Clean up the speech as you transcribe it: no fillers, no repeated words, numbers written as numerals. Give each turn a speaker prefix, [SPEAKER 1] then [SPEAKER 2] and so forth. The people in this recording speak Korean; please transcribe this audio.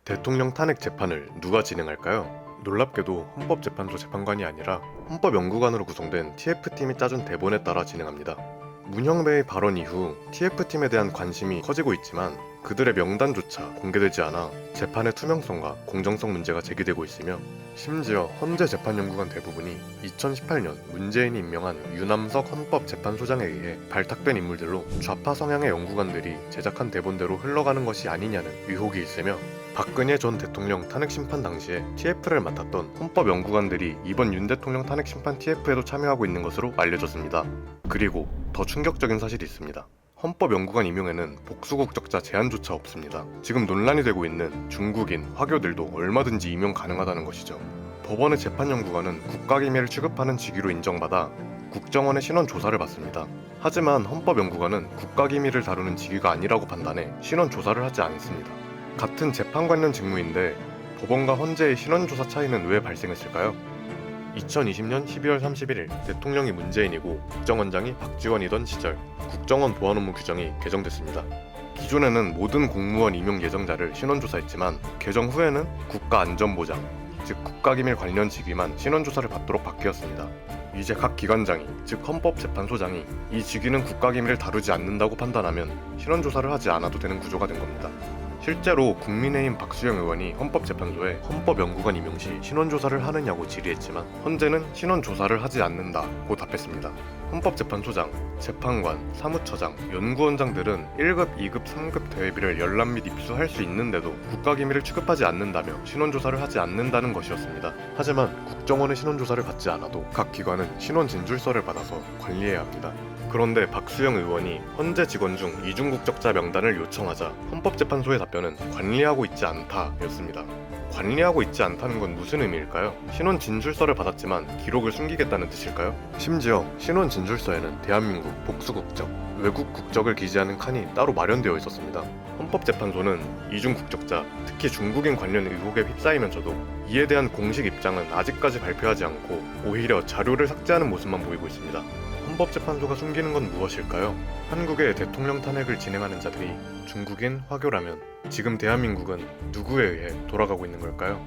[SPEAKER 1] 대통령 탄핵 재판을 누가 진행할까요? 놀랍게도 헌법재판소 재판관이 아니라 헌법연구관으로 구성된 TF팀이 짜준 대본에 따라 진행합니다. 문형배의 발언 이후 TF팀에 대한 관심이 커지고 있지만 그들의 명단조차 공개되지 않아 재판의 투명성과 공정성 문제가 제기되고 있으며, 심지어 헌재 재판연구관 대부분이 2018년 문재인이 임명한 유남석 헌법재판소장에 의해 발탁된 인물들로 좌파 성향의 연구관들이 제작한 대본대로 흘러가는 것이 아니냐는 의혹이 있으며, 박근혜 전 대통령 탄핵 심판 당시에 TF를 맡았던 헌법연구관들이 이번 윤 대통령 탄핵 심판 TF에도 참여하고 있는 것으로 알려졌습니다. 그리고 더 충격적인 사실이 있습니다. 헌법연구관 임용에는 복수국적자 제한조차 없습니다. 지금 논란이 되고 있는 중국인, 화교들도 얼마든지 임용 가능하다는 것이죠. 법원의 재판연구관은 국가기밀을 취급하는 직위로 인정받아 국정원의 신원 조사를 받습니다. 하지만 헌법연구관은 국가기밀을 다루는 직위가 아니라고 판단해 신원 조사를 하지 않습니다. 같은 재판 관련 직무인데 법원과 헌재의 신원조사 차이는 왜 발생했을까요? 2020년 12월 31일 대통령이 문재인이고 국정원장이 박지원이던 시절 국정원 보안업무 규정이 개정됐습니다. 기존에는 모든 공무원 임용 예정자를 신원조사했지만 개정 후에는 국가안전보장, 즉 국가기밀 관련 직위만 신원조사를 받도록 바뀌었습니다. 이제 각 기관장이, 즉 헌법재판소장이 이 직위는 국가기밀을 다루지 않는다고 판단하면 신원조사를 하지 않아도 되는 구조가 된 겁니다. 실제로 국민의힘 박수영 의원이 헌법재판소에 헌법연구관 임용 시 신원조사를 하느냐고 질의했지만 헌재는 신원조사를 하지 않는다고 답했습니다. 헌법재판소장, 재판관, 사무처장, 연구원장들은 1급, 2급, 3급 대회비를 열람 및 입수할 수 있는데도 국가기밀을 취급하지 않는다며 신원조사를 하지 않는다는 것이었습니다. 하지만 국정원의 신원조사를 받지 않아도 각 기관은 신원 진술서를 받아서 관리해야 합니다. 그런데 박수영 의원이 헌재 직원 중 이중국적자 명단을 요청하자 헌법재판소의 답변은 관리하고 있지 않다였습니다. 관리하고 있지 않다는 건 무슨 의미일까요? 신원 진술서를 받았지만 기록을 숨기겠다는 뜻일까요? 심지어 신원 진술서에는 대한민국, 복수국적, 외국 국적을 기재하는 칸이 따로 마련되어 있었습니다. 헌법재판소는 이중국적자, 특히 중국인 관련 의혹에 휩싸이면서도 이에 대한 공식 입장은 아직까지 발표하지 않고 오히려 자료를 삭제하는 모습만 보이고 있습니다. 헌법재판소가 숨기는 건 무엇일까요? 한국의 대통령 탄핵을 진행하는 자들이 중국인, 화교라면 지금 대한민국은 누구에 의해 돌아가고 있는 걸까요?